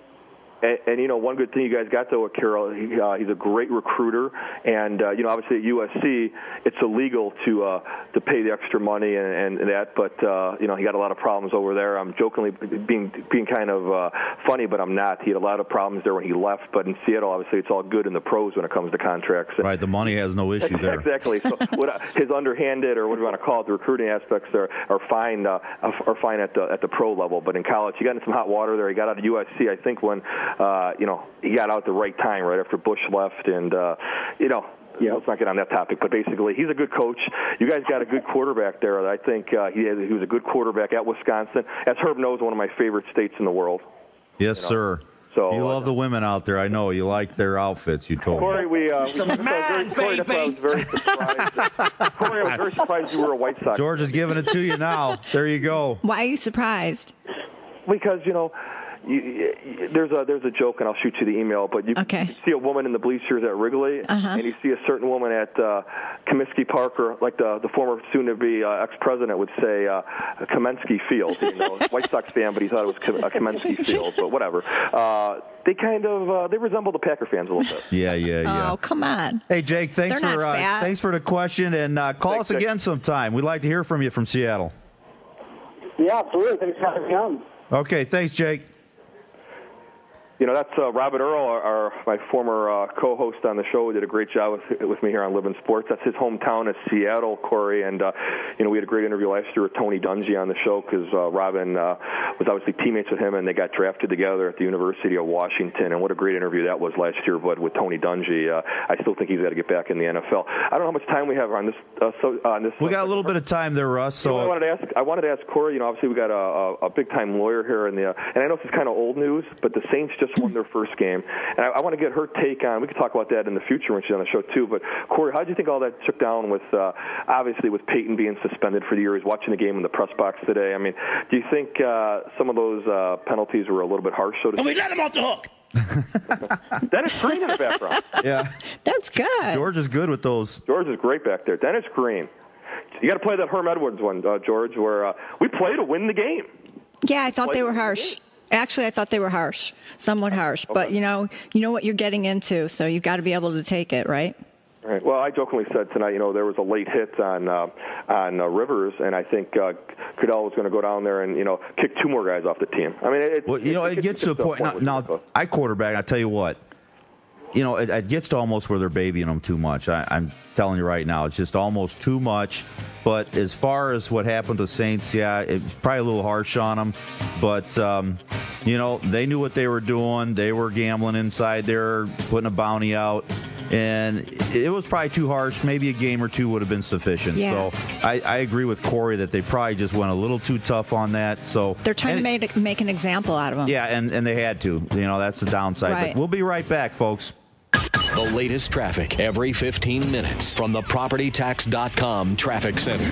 And one good thing you guys got, though, with Carroll, he's a great recruiter. And, obviously at USC, it's illegal to pay the extra money and that. But, he got a lot of problems over there. I'm jokingly being kind of funny, but I'm not. He had a lot of problems there when he left. But in Seattle, obviously, it's all good in the pros when it comes to contracts. Right, the money has no issue there. Exactly. So his underhanded, or what do you want to call it, the recruiting aspects are fine at the pro level. But in college, he got in some hot water there. He got out of USC, I think, when he got out at the right time, right after Bush left, and let's not get on that topic, but basically he's a good coach. You guys got a good quarterback there. I think he was a good quarterback at Wisconsin. As Herb knows, one of my favorite states in the world. Yes, sir. So you love the women out there. I know you like their outfits. You told Corey, me. Corey, that's why I was very surprised. Corey, I was very surprised you were a White Sox. George is giving it to you now. There you go. Why are you surprised? Because there's a joke, and I'll shoot you the email. But you see a woman in the bleachers at Wrigley, and you see a certain woman at Comiskey Park, or like the former soon-to-be ex-president would say, Kamensky Field. White Sox fan, but he thought it was Kamensky Field. But whatever. They resemble the Packer fans a little bit. Yeah. Oh, come on. Hey, Jake, thanks for the question, and call us again sometime. We'd like to hear from you from Seattle. Yeah, absolutely. Thanks for having me on. Okay, thanks, Jake. That's Robert Earl, my former co-host on the show, who did a great job with me here on Livin Sports. That's his hometown is Seattle, Corey, and we had a great interview last year with Tony Dungy on the show because Robin was obviously teammates with him, and they got drafted together at the University of Washington. And what a great interview that was last year, but with Tony Dungy. I still think he's got to get back in the NFL. I don't know how much time we have on this. We got a little bit of time there, Russ. So I wanted to ask Corey. Obviously we got a big-time lawyer here, and I know this is kind of old news, but the Saints just won their first game, and I want to get her take on. We could talk about that in the future when she's on the show too. But Corey, how do you think all that shook down with obviously with Peyton being suspended for the year? He's watching the game in the press box today. I mean, do you think some of those penalties were a little bit harsh? So to speak? We let him off the hook. Dennis Green in the background. Yeah, that's good. George is good with those. George is great back there. Dennis Green. You got to play that Herm Edwards one, George, where we play to win the game. Yeah, I thought they were harsh. Actually, I thought they were harsh, somewhat harsh. Okay. But you know what you're getting into, so you've got to be able to take it, right? Right. Well, I jokingly said tonight, there was a late hit on Rivers, and I think Goodell was going to go down there and kick two more guys off the team. I mean, it gets to a point. Now, I quarterback. And I tell you what, it gets to almost where they're babying them too much. I'm telling you right now, it's just almost too much. But as far as what happened to the Saints, yeah, it's probably a little harsh on them. But, they knew what they were doing. They were gambling inside there, putting a bounty out. And it was probably too harsh. Maybe a game or two would have been sufficient. Yeah. So I agree with Corey that they probably just went a little too tough on that. So they're trying to make an example out of them. Yeah, and they had to. That's the downside. Right. But we'll be right back, folks. The latest traffic every 15 minutes from the PropertyTax.com Traffic Center.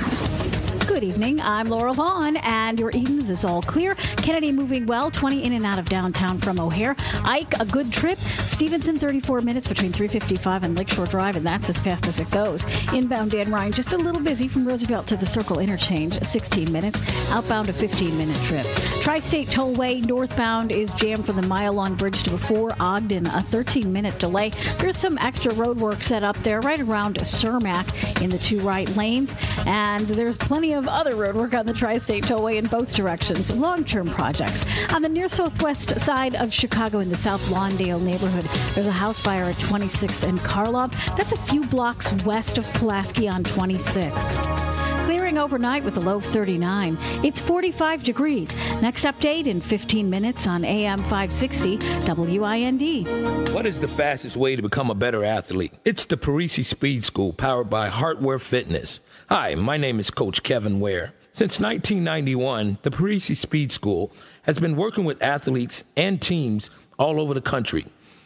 Good evening. I'm Laurel Vaughn, and your Edens is all clear. Kennedy moving well, 20 in and out of downtown from O'Hare. Ike, a good trip. Stevenson, 34 minutes between 355 and Lakeshore Drive, and that's as fast as it goes. Inbound Dan Ryan, just a little busy from Roosevelt to the Circle Interchange, 16 minutes. Outbound, a 15-minute trip. Tri-State Tollway northbound is jammed from the mile-long bridge to before Ogden, a 13-minute delay. There's some extra road work set up there right around Cermak in the two right lanes, and there's plenty of other road work on the Tri-State Tollway in both directions, long-term projects. On the near-southwest side of Chicago in the South Lawndale neighborhood, there's a house fire at 26th and Karlov. That's a few blocks west of Pulaski on 26th. Clearing overnight with a low of 39. It's 45 degrees. Next update in 15 minutes on AM 560 WIND. What is the fastest way to become a better athlete? It's the Parisi Speed School, powered by Heartware Fitness. Hi, my name is Coach Kevin Ware. Since 1991, the Parisi Speed School has been working with athletes and teams all over the country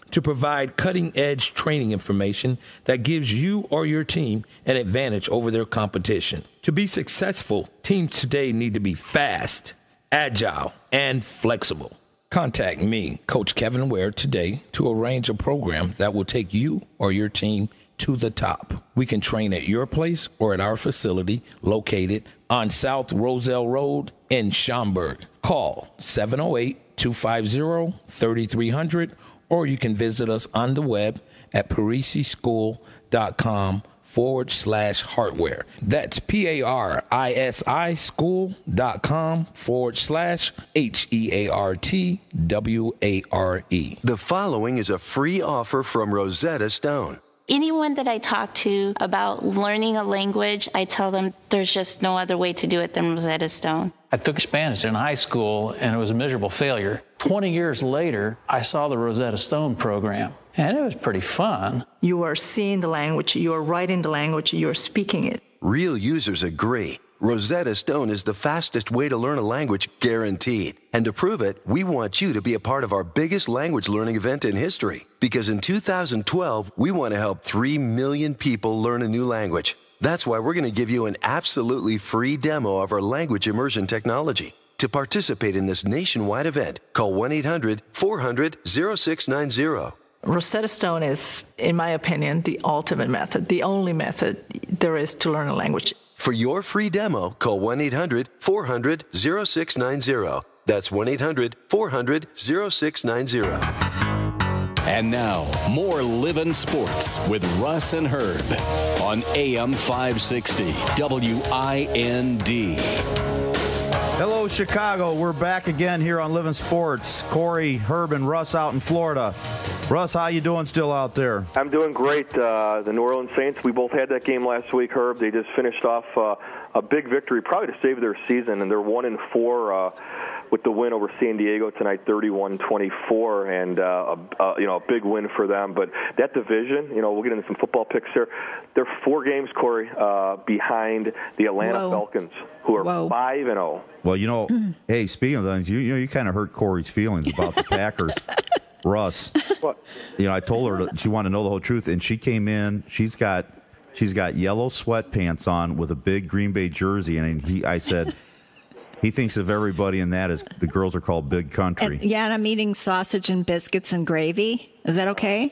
to provide cutting-edge training information that gives you or your team an advantage over their competition. To be successful, teams today need to be fast, agile, and flexible. Contact me, Coach Kevin Ware, today to arrange a program that will take you or your team to the top. We can train at your place or at our facility located on South Roselle Road in Schaumburg. Call 708-250-3300, or you can visit us on the web at parisischool.com/hardware. That's PARISI school.com/HEARTWARE. The following is a free offer from Rosetta Stone. Anyone that I talk to about learning a language, I tell them there's just no other way to do it than Rosetta Stone. I took Spanish in high school, and it was a miserable failure. 20 years later, I saw the Rosetta Stone program, and it was pretty fun. You are seeing the language, you are writing the language, you are speaking it. Real users agree. Rosetta Stone is the fastest way to learn a language, guaranteed. And to prove it, we want you to be a part of our biggest language learning event in history. Because in 2012, we want to help 3 million people learn a new language. That's why we're going to give you an absolutely free demo of our language immersion technology. To participate in this nationwide event, call 1-800-400-0690. Rosetta Stone is, in my opinion, the ultimate method, the only method there is to learn a language. For your free demo, call 1-800-400-0690. That's 1-800-400-0690. And now, more Livin' Sports with Russ and Herb on AM 560 WIND. Hello, Chicago. We're back again here on Livin' Sports. Corri, Herb, and Russ out in Florida. Russ, how you doing still out there? I'm doing great. The New Orleans Saints, we both had that game last week, Herb. They just finished off a big victory, probably to save their season, and they're 1-4 with the win over San Diego tonight, 31-24, and a big win for them. But that division, we'll get into some football picks here. They're 4 games, Corey, behind the Atlanta Falcons, who are 5-0. Well, hey, speaking of things, you kind of hurt Corey's feelings about the Packers. Russ, what? I told her she wanted to know the whole truth, and she came in. She's got yellow sweatpants on with a big Green Bay jersey, and I said, he thinks of everybody in that as the girls are called Big Country. And I'm eating sausage and biscuits and gravy. Is that okay?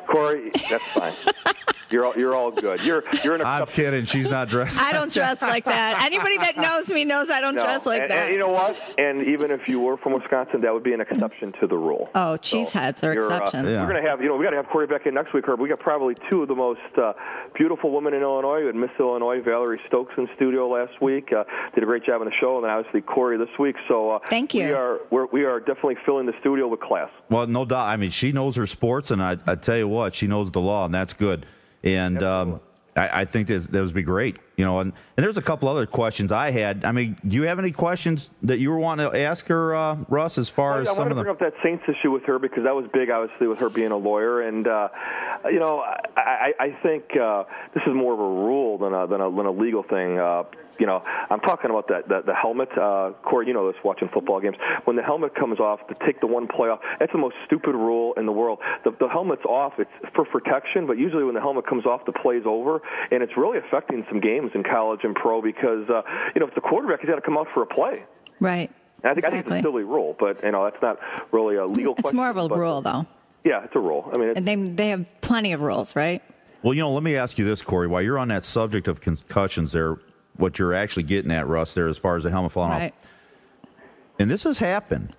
Corey, that's fine. You're all good. You're in a. I'm kidding. She's not dressed. I don't dress like that. Anybody that knows me knows I don't dress like that. And you know what? And even if you were from Wisconsin, that would be an exception to the rule. Oh, cheeseheads are exceptions. We're gonna have, we got to have Corey back in next week, Herb. We got probably 2 of the most beautiful women in Illinois. We had Miss Illinois, Valerie Stokes, in studio last week. Did a great job on the show, and then obviously Corey this week. So thank you. We are definitely filling the studio with class. Well, no doubt. I mean, she knows her sports, and I tell you what, she knows the law, and that's good. And I think that would be great. And there's a couple other questions I had. I mean, do you have any questions that you were wanting to ask her, Russ, as far as some of them? I wanted to bring up that Saints issue with her because that was big, obviously, with her being a lawyer. And, I think this is more of a rule than a legal thing. I'm talking about the helmet. Corey, you know this, watching football games. When the helmet comes off to take the one play off, that's the most stupid rule in the world. The helmet's off. It's for protection, but usually when the helmet comes off, the play's over. And it's really affecting some games in college and pro because, if the quarterback, he's got to come out for a play. Right. And I think it's a silly rule, but, that's not really a legal question. It's more of a rule, though. Yeah, it's a rule. I mean, and they have plenty of rules, right? Well, let me ask you this, Corey. While you're on that subject of concussions there, what you're actually getting at, Russ, there as far as the helmet falling off. And this has happened.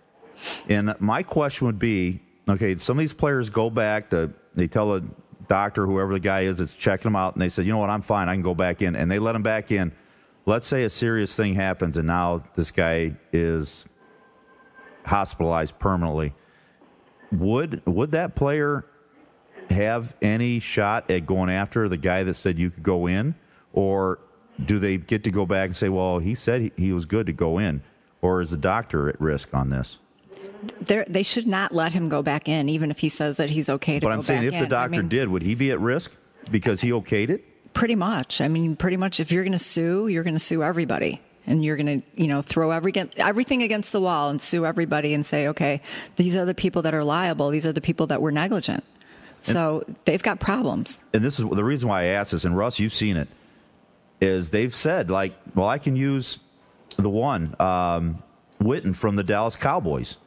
And my question would be, okay, some of these players go back, they tell a doctor, whoever the guy is that's checking them out, and they said, you know what, I'm fine, I can go back in. And they let him back in. Let's say a serious thing happens, and now this guy is hospitalized permanently. Would that player have any shot at going after the guy that said you could go in? Or do they get to go back and say, well, he said he was good to go in? Or is the doctor at risk on this? They should not let him go back in, even if he says that he's okay to go back in. But I'm saying if the doctor did, would he be at risk because he okayed it? Pretty much. I mean, pretty much if you're going to sue, you're going to sue everybody. And you're going to, throw everything against the wall and sue everybody and say, okay, these are the people that are liable. These are the people that were negligent. So they've got problems. And this is the reason why I asked this, and Russ, you've seen it, is they've said, I can use the one, Witten from the Dallas Cowboys.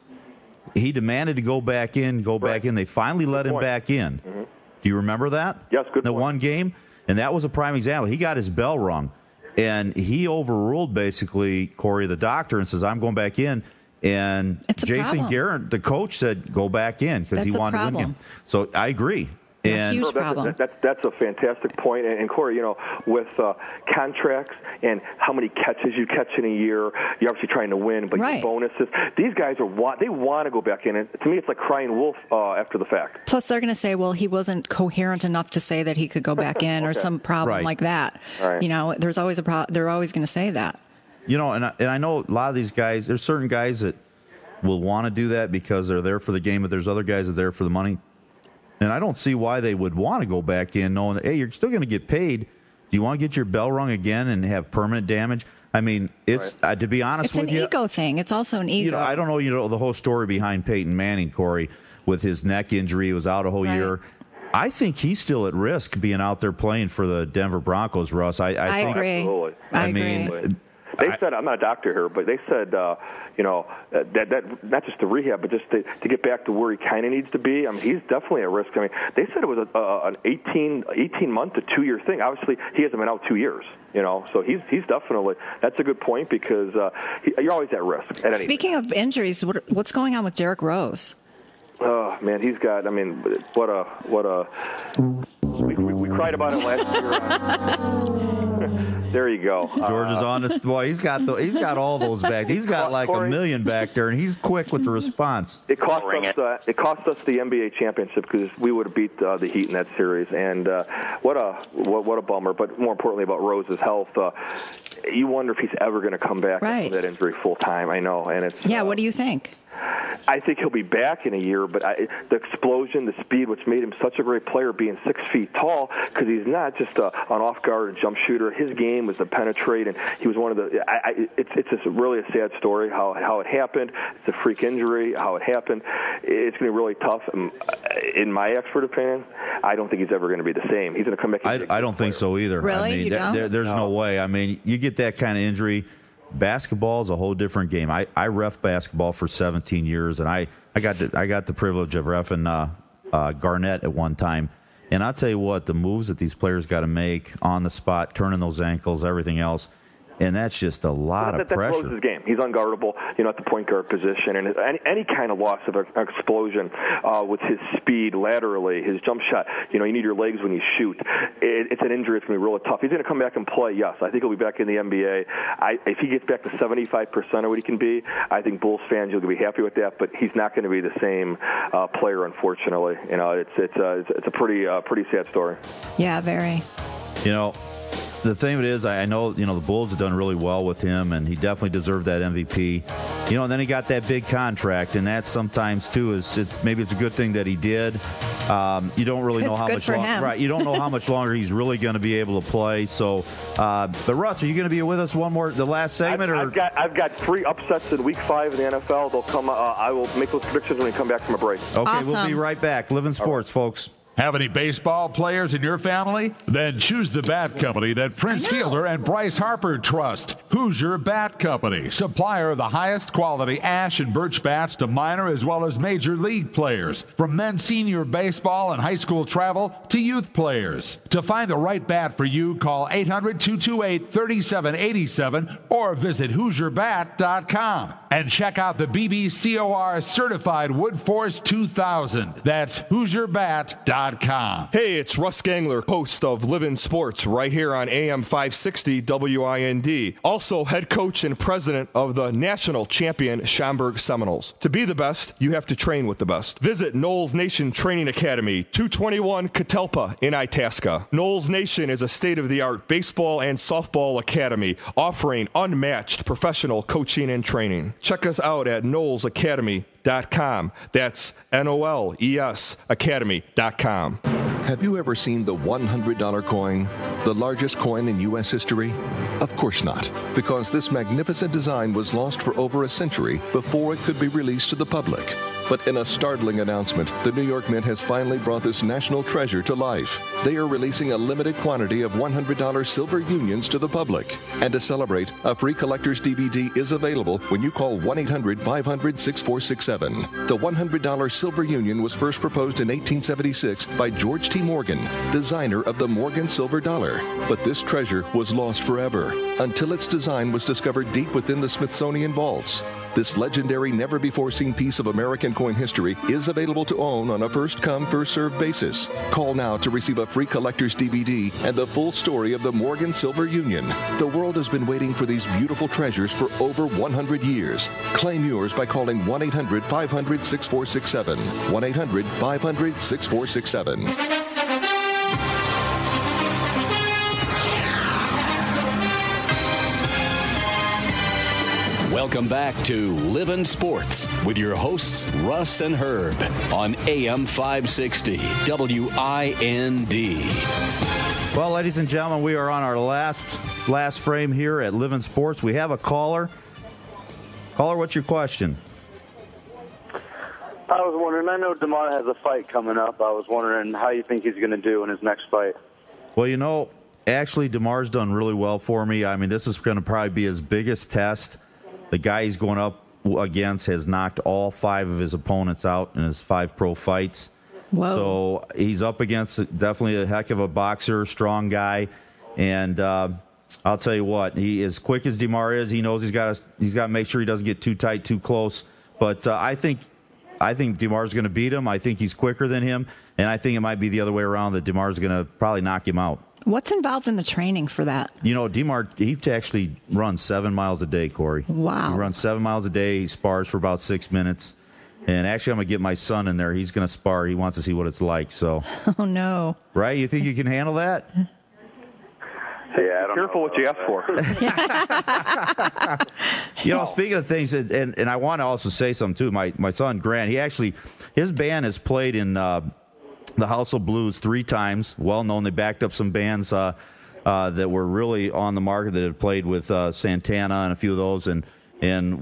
He demanded to go back in. They finally let him back in. Mm-hmm. Do you remember that? Yes, good point. The one game? And that was a prime example. He got his bell rung. And he overruled, basically, Corey, the doctor, and says, I'm going back in. And Jason Garrett, the coach, said, go back in because he wanted to win him. So I agree. And huge problem. That's a fantastic point. And Corey, with contracts and how many catches you catch in a year, you're obviously trying to win, but your bonuses. These guys they want to go back in. And to me, it's like crying wolf after the fact. Plus, they're going to say, well, he wasn't coherent enough to say that he could go back in or some problem like that. Right. There's always a problem. They're always going to say that. And I know a lot of these guys, there's certain guys that will want to do that because they're there for the game, but there's other guys that are there for the money. And I don't see why they would want to go back in knowing that, hey, you're still going to get paid. Do you want to get your bell rung again and have permanent damage? I mean, it's to be honest with you, it's an ego thing. It's also an ego. I don't know, the whole story behind Peyton Manning, Corey, with his neck injury. He was out a whole year. I think he's still at risk being out there playing for the Denver Broncos, Russ. I think, agree. Absolutely. I agree. They said, I'm not a doctor here, but they said, that not just to rehab, but just to get back to where he kind of needs to be. I mean, he's definitely at risk. I mean, they said it was an 18-month to 2-year thing. Obviously, he hasn't been out 2 years, so he's definitely, that's a good point because you're always at risk. Speaking of injuries, what's going on with Derrick Rose? Oh, man, he's got, we cried about it last year. There you go. George is on this. Boy, he's got all those back. He's got like Corey, 1 million back there, and he's quick with the response. It cost us the NBA championship because we would have beat the Heat in that series. And what a bummer. But more importantly about Rose's health, you wonder if he's ever going to come back from that injury full time. I know, and it's what do you think? I think he'll be back in a year, but the explosion, the speed, which made him such a great player, being 6 feet tall, because he's not just an off-guard jump shooter. His game was to penetrate, and he was one of the. It's just really a sad story how it happened. It's a freak injury. How it happened, it's going to be really tough. In my expert opinion, I don't think he's ever going to be the same. He's going to come back. I don't think so either. Really, I mean, you don't? There's no way. I mean, you get that kind of injury. Basketball is a whole different game. I ref basketball for 17 years, and I got the privilege of reffing Garnett at one time. And I'll tell you what, the moves that these players got to make on the spot, turning those ankles, everything else, and that's just a lot of pressure. That blows his game. He's unguardable, at the point guard position, and any kind of loss of explosion with his speed laterally, his jump shot. You need your legs when you shoot. It's an injury. It's going to be really tough. He's going to come back and play. Yes, I think he'll be back in the NBA. If he gets back to 75% of what he can be, I think Bulls fans will be happy with that. But he's not going to be the same player, unfortunately. It's a pretty sad story. Yeah, very. The thing of it is, I know, the Bulls have done really well with him, and he definitely deserved that MVP. And then he got that big contract, and that sometimes, too, maybe it's a good thing that he did. You don't really know how much longer. Right, you don't know how much longer he's really going to be able to play. So, but Russ, are you going to be with us the last segment? I've got 3 upsets in Week 5 in the NFL. They'll come. I will make those predictions when we come back from a break. Okay, awesome. We'll be right back. Livin' Sports, folks. Have any baseball players in your family? Then choose the bat company that Prince Fielder and Bryce Harper trust. Hoosier Bat Company, supplier of the highest quality ash and birch bats to minor as well as major league players. From men's senior baseball and high school travel to youth players. To find the right bat for you, call 800-228-3787 or visit HoosierBat.com. And check out the BBCOR certified Woodforce 2000. That's HoosierBat.com. Hey, it's Russ Gangler, host of Livin' Sports, right here on AM 560 WIND. Also, head coach and president of the national champion Schaumburg Seminoles. To be the best, you have to train with the best. Visit Knowles Nation Training Academy, 221 Catalpa in Itasca. Knowles Nation is a state-of-the-art baseball and softball academy offering unmatched professional coaching and training. Check us out at knowlesacademy.com. That's NOLES Academy.com. Have you ever seen the $100 coin? The largest coin in U.S. history? Of course not, because this magnificent design was lost for over a century before it could be released to the public. But in a startling announcement, the New York Mint has finally brought this national treasure to life. They are releasing a limited quantity of $100 silver unions to the public. And to celebrate, a free collector's DVD is available when you call 1-800-500-6467. The $100 silver union was first proposed in 1876 by George T. Morgan, designer of the Morgan silver dollar. But this treasure was lost forever until its design was discovered deep within the Smithsonian vaults. This legendary, never-before-seen piece of American coin history is available to own on a first-come, first-served basis. Call now to receive a free collector's DVD and the full story of the Morgan Silver Union. The world has been waiting for these beautiful treasures for over 100 years. Claim yours by calling 1-800-500-6467. 1-800-500-6467. Welcome back to Livin' Sports with your hosts, Russ and Herb, on AM 560 WIND. Well, ladies and gentlemen, we are on our last frame here at Livin' Sports. We have a caller. Caller, what's your question? I was wondering, I know DeMar has a fight coming up. I was wondering how you think he's going to do in his next fight. Well, actually, DeMar's done really well for me. I mean, this is going to probably be his biggest test. The guy he's going up against has knocked all 5 of his opponents out in his 5 pro fights. Whoa. So he's up against definitely a heck of a boxer, strong guy. And I'll tell you what, he as quick as DeMar is, he knows he's got to make sure he doesn't get too tight, too close. But I think DeMar's going to beat him. I think he's quicker than him, and I think it might be the other way around, that DeMar's going to probably knock him out. What's involved in the training for that? DeMar, he actually runs 7 miles a day, Corey. Wow. He runs 7 miles a day. He spars for about 6 minutes. And actually, I'm going to get my son in there. He's going to spar. He wants to see what it's like. So. Oh, no. Right? You think you can handle that? Yeah, I don't Careful what you ask for. Speaking of things, and I want to also say something, too. My son, Grant, his band has played in the House of Blues 3 times. Well known. They backed up some bands that were really on the market that had played with Santana and a few of those. And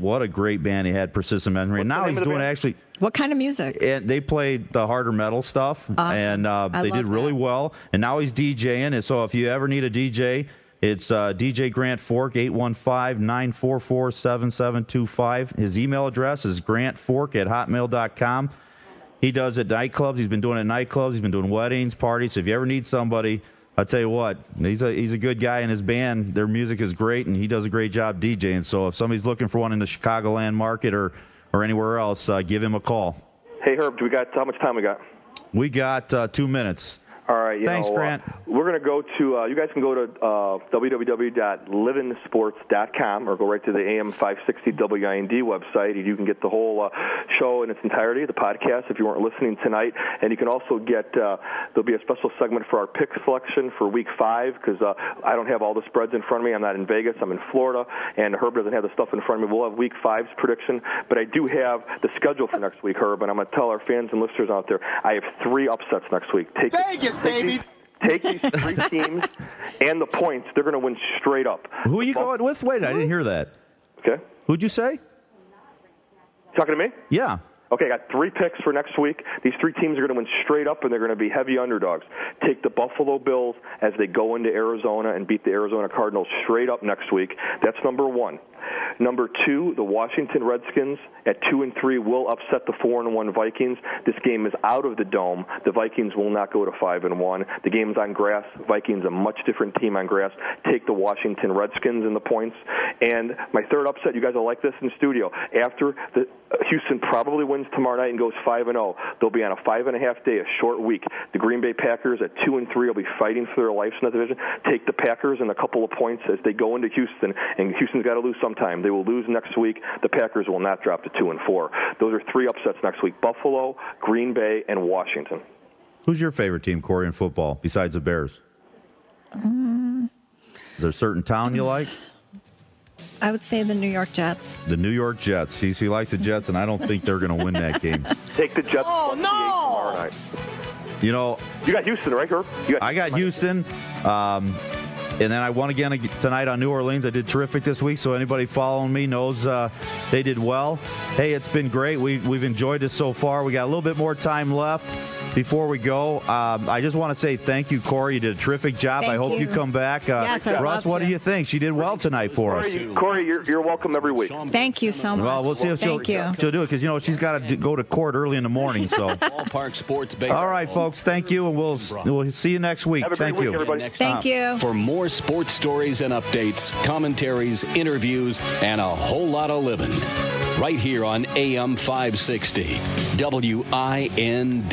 what a great band he had, Persistent Memory. And now he's doing actually. What kind of music? And they played the harder metal stuff, and they did really well. And now he's DJing. And so if you ever need a DJ, it's DJ Grant Fork, 815-944-7725. His email address is grantfork@hotmail.com. He does it at nightclubs. He's been doing it at nightclubs. He's been doing weddings, parties. So if you ever need somebody, I'll tell you what, he's a good guy in his band. Their music is great, and he does a great job DJing. So if somebody's looking for one in the Chicagoland market or anywhere else, give him a call. Hey, Herb, how much time we got? We got 2 minutes. All right. Thanks, Grant. We're going to go to, you guys can go to www.livinsports.com or go right to the AM 560 WIND website, and you can get the whole show in its entirety, the podcast, if you weren't listening tonight. And you can also get, there'll be a special segment for our pick selection for Week 5, because I don't have all the spreads in front of me. I'm not in Vegas. I'm in Florida, and Herb doesn't have the stuff in front of me. We'll have Week 5's prediction, but I do have the schedule for next week, Herb, and I'm going to tell our fans and listeners out there, I have 3 upsets next week. Take these 3 teams and the points. They're going to win straight up. Who are you going with? Wait, I didn't hear that. Okay. Who'd you say? Talking to me? Yeah. Okay, I got 3 picks for next week. These 3 teams are going to win straight up, and they're going to be heavy underdogs. Take the Buffalo Bills as they go into Arizona and beat the Arizona Cardinals straight up next week. That's number 1. Number 2, the Washington Redskins at 2-3 will upset the 4-1 Vikings. This game is out of the dome. The Vikings will not go to 5-1. The game's on grass. Vikings a much different team on grass. Take the Washington Redskins in the points. And my third upset, you guys will like this in studio. After Houston probably wins tomorrow night and goes 5-0, they'll be on a 5.5 day, a short week. The Green Bay Packers at 2-3 will be fighting for their lives in that division. Take the Packers and a couple of points as they go into Houston, and Houston's got to lose sometime. They will lose next week. The Packers will not drop to 2-4. Those are 3 upsets next week: Buffalo, Green Bay, and Washington. Who's your favorite team, Corey, in football besides the Bears? Is there a certain town you like? I would say the New York Jets. The New York Jets. She likes the Jets, and I don't think they're going to win that game. Take the Jets. Oh, no! Tomorrow night. You got Houston, right, Herb? I got Houston. And then I won again tonight on New Orleans. I did terrific this week, so anybody following me knows they did well. Hey, it's been great. We've enjoyed this so far. We got a little bit more time left before we go. I just want to say thank you, Corey. You did a terrific job. I hope you come back. Yes, Russ, what do you think? She did well tonight for us. Corey, you're welcome every week. Thank you so much. Well, we'll see if she'll do it, because she's got to go to court early in the morning. So, Ballpark Sports Baseball. All right, folks. Thank you, and we'll see you next week. Thank you, everybody. Thank you. For more sports stories and updates, commentaries, interviews, and a whole lot of living, right here on AM 560 WIND.